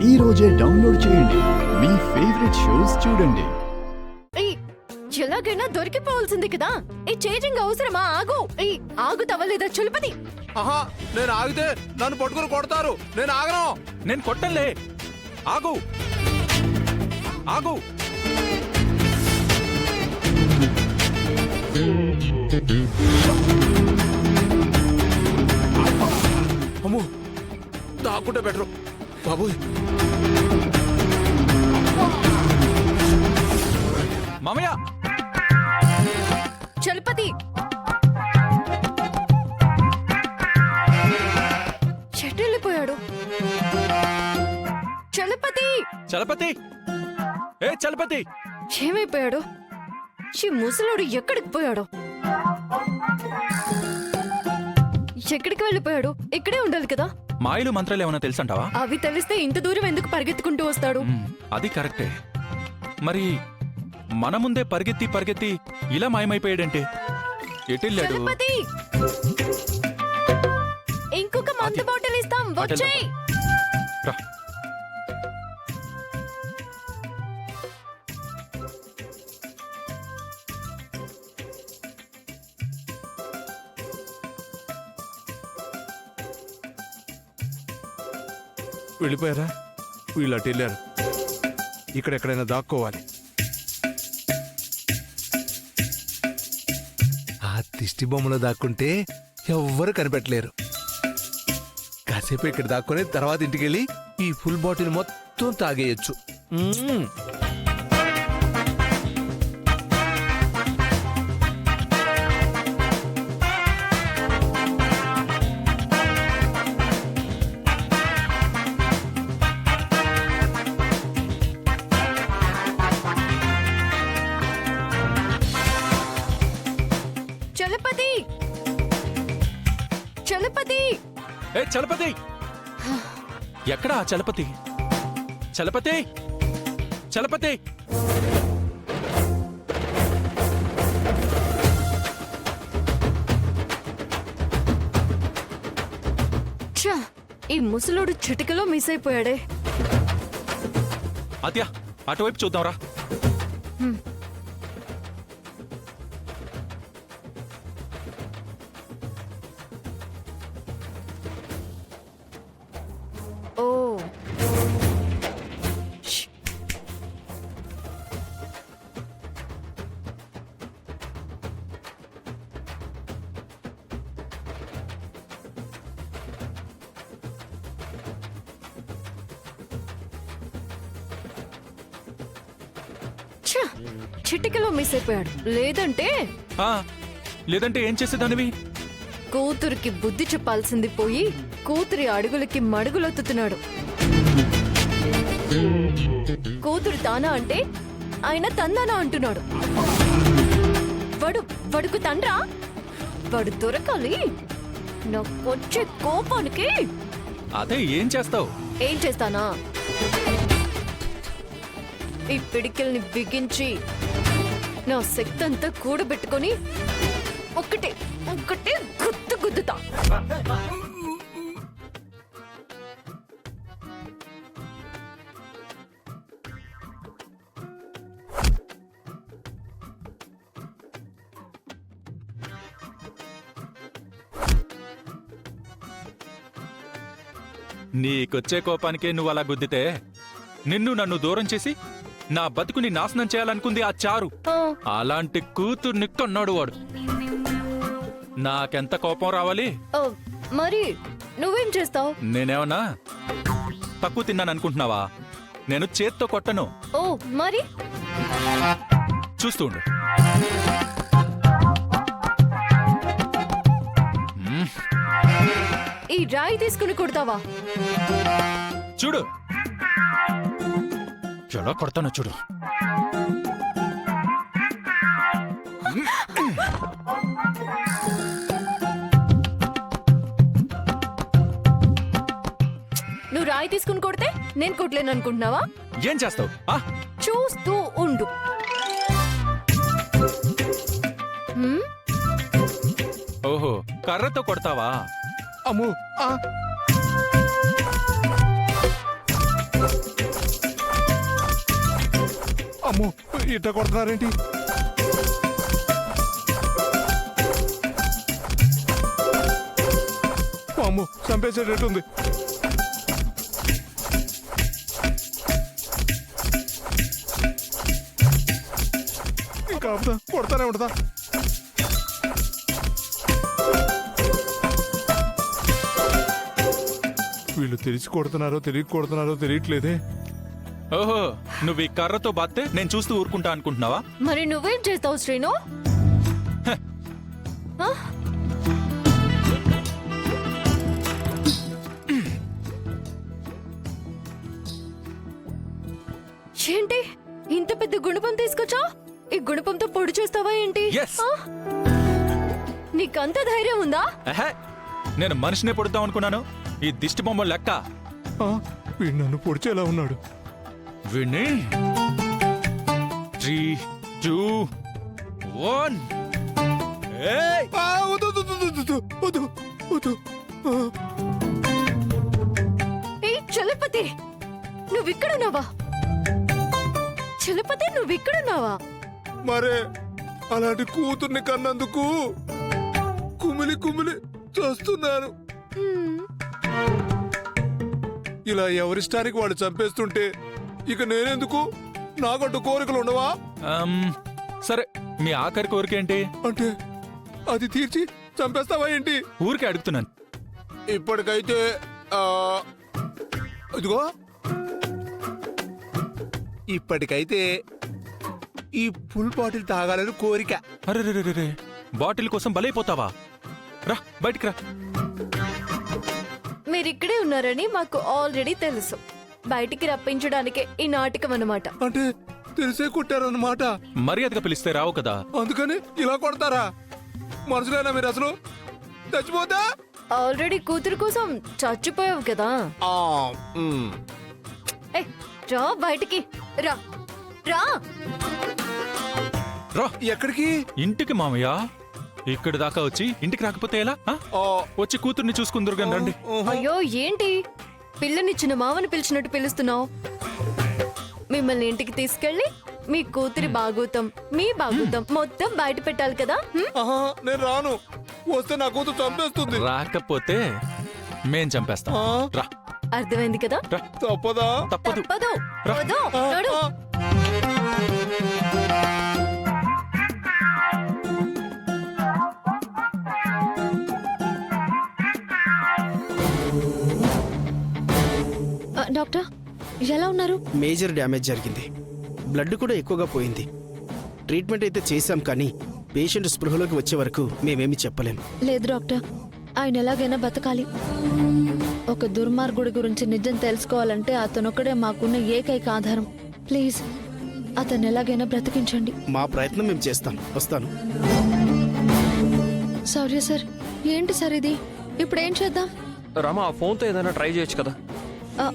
ఈ రోజే డౌన్లోడ్ చేయండి. మీ ఫేవరెట్ షోస్ చూడండి. ఎలాగైనా దొరికిపోవాల్సింది కదా. ఈ చేంజింగ్ అవసరమా? ఆగు తవ్వలేదా చులపతి? ఆహా, నేను ఆగితే నన్ను పట్టుకుని కొడతారు. నేను ఆగను. నేను కొట్టలే. ఆగు ఆగు. అమ్మో, దాక్కుంటే బెటరు బాబు. మామయ్య, చలపతి చెట్టెళ్ళిపోయాడు. చలపతి చలపతి, ఏ చలపతి, ఏమైపోయాడు? ఈ ముసలోడు ఎక్కడికి పోయాడు? ఎక్కడికి వెళ్ళిపోయాడు? ఇక్కడే ఉండాలి కదా. మాయలు మంత్రాలు ఏమైనా తెలుసంటావా? అవి తెలిస్తే ఇంత దూరం ఎందుకు పరిగెత్తుకుంటూ వస్తాడు? అది కరెక్టే. మరి మన ముందే పరిగెత్తి పరిగెత్తి ఇలా మాయమైపోయాడంటే ఎటెళ్ళాడు? చలపతి, ఇంకొక మందు బాటిల్ ఇస్తాం, వచ్చేయ్. రా. వెళ్ళిపోయారా? వీళ్ళు అటు వెళ్ళారు. ఇక్కడెక్కడైనా దాక్కోవాలి. ఆ దిష్టి బొమ్మలో దాక్కుంటే ఎవ్వరు కనిపెట్టలేరు. కాసేపు ఇక్కడ దాక్కుని తర్వాత ఇంటికెళ్ళి ఈ ఫుల్ బాటిల్ మొత్తం తాగేయచ్చు. చలపతి, చలపతి, ఏ చలపతి, ఎక్కడా చలపతి? చలపతి, చలపతి. ఛ, ఈ ముసలోడు చిటికలో మిస్ అయిపోయాడే. అత్యా, అటువైపు చూద్దాంరా. ఓ, ఛ, చిటికలో మిస్ అయిపోయాడు. లేదంటే ఏం చేసేదానివి? కూతురికి బుద్ధి చెప్పాల్సింది పోయి కూతురి అడుగులకి మడుగులొత్తుతున్నాడు. కూతురు తానా అంటే ఆయన తందానా అంటున్నాడు. వడుకు తండ్రా, వాడు దొరకాలి. నాకొచ్చే కోపానికి అదే ఏం చేస్తావు? ఏం చేస్తానా? ఈ పిడికిల్ని బిగించి నా శక్తి అంతా కూడబెట్టుకొని ఒక్కటే గుద్దుతా. నీకొచ్చే కోపానికే నువ్వు అలా గుద్దితే నిన్ను నన్ను దూరం చేసి నా బతుకుని నాశనం చేయాలనుకుంది ఆ చారు. అలాంటి కూతుర్ని కొన్నాడు వాడు. నాకెంత కోపం రావాలి? మరి నువ్వేం చేస్తావు? నేనేమన్నా తక్కువ తిన్నాను అనుకుంటున్నావా? నేను చేత్తో కొట్టను. ఓ, మరి చూస్తూ ఉండు. ఈ రాయి తీసుకుని కొడతావా? చూడు ఎలా కొడతానో చూడు. నువ్వు రాయి తీసుకుని కొడితే నేను కొట్టలేను అనుకుంటున్నావా? ఏం చేస్తావు? చూస్తూ ఉండు. ఓహో, కర్రతో కొడతావా? అమ్ము, అమ్మో ఇట్ట కొడుతున్నారేంటి? అమ్మో చంపేసేటట్టుంది. ఇంకా ఆపుతా, కొడతానే ఉంటుందా? వీళ్ళు తెలిసి కొడుతున్నారో తెలియట్లేదే. ఓహో, నువ్వు ఈ కర్రతో బాత్తే నేను చూస్తూ ఊరుకుంటా అనుకుంటున్నావా? మరి నువ్వేం చేస్తావు శ్రీను? ఆ? ఏంటి ఇంత పెద్ద గుణపం తీసుకొచ్చా? ఈ గుణపంతో పొడి చేస్తావా ఏంటి? Yes. ఆ? నీకంత ధైర్యం ఉందా? ఎహే, నేను మనిషినే పొడుద్దాం అనుకున్నాను. ఈ దిష్టి బొమ్మ లెక్క. వీడు నన్ను పొడిచేలా ఉన్నాడు. విని 3, 2, 1. ఏయ్! ఏ చలపతి, నువ్విక్కడున్నావా? చలపతి, నువ్విక్కడున్నావా? మరే అలాంటి కూతుర్ని కన్నందుకు కుమిలి కుమిలి చూస్తున్నాను. హ్మ్. ఇలా ఎవరిష్టానికి వాళ్ళు చంపేస్తుంటే ఇక నేనెందుకు? నాకంటూ కోరికలు ఉండవా? సరే, మీ ఆఖరి కోరికేంటి? అంటే అది తీర్చి చంపేస్తావా ఏంటి? ఊరికే అడుగుతున్నాను. ఇప్పటికైతే ఇదిగో ఇప్పటికైతే ఈ ఫుల్ బాటిల్ తాగాలని కోరిక. అరే, బాటిల్ కోసం బలైపోతావా? రా బయటికి రా. మీరిక్కడే ఉన్నారని మాకు ఆల్రెడీ తెలుసు. బయటికి రప్పించడానికే ఈ నాటకం అన్నమాట. అంటే తెలిసే కుట్టారన్నమాట. మర్యాదగా పిలిస్తే రావు కదా. అందుకని ఇలా కొడతారా? మనుషులేనా మీరు అసలు? చచ్చిపోతా? ఆల్రెడీ కూతురు కోసం చచ్చిపోయావు కదా. ఏ రా బయటికి, రా రా. రా. ఎక్కడికి? ఇంటికి మామయ్య. ఇక్కడి దాకా వచ్చి ఇంటికి రాకపోతే ఎలా? వచ్చి కూతుర్ని చూసుకుందరు కానీ రండి. అయ్యో ఏంటి పిల్లనిచ్చిన మామని పిలిచినట్టు పిలుస్తున్నావు? మిమ్మల్ని ఇంటికి తీసుకెళ్ళి మీ కూతురి బాగోతం, మీ బాగోతం మొత్తం బయట పెట్టాలి కదా. హ్మ్? నేను రాను. వస్తే నా కూతురు చంపేస్తుంది. రాకపోతే మేం చంపేస్తాం. రా. అర్థమైంది కదా? రా. తప్పదా? తప్పదు. తప్పదు. రా. వదో, నడు. డాక్టర్ ఎలా ఉన్నారు? మేజర్ డ్యామేజ్ జరిగింది. బ్లడ్ కూడా ఎక్కువగా పోయింది. ట్రీట్మెంట్ అయితే చేశాం, కానీ పేషెంట్ స్పృహలోకి వచ్చే వరకు మేమేమి చెప్పలేం. లేదు డాక్టర్, ఆయన ఎలాగైనా బతకాలి. ఒక దుర్మార్గుడి గురించి నిజం తెలుసుకోవాలంటే అతనొక్కడే మాకున్న ఏకైక ఆధారం. ప్లీజ్ అతను ఎలాగైనా బ్రతికించండి. మా ప్రయత్నం మేము చేస్తాం. వస్తాను. Sorry sir. ఏంటి సార్ ఇది? ఇప్పుడు ఏం చేద్దాం? రామా, ఆ ఫోన్తో ఏదైనా ట్రై చేయొచ్చు కదా. ఆ,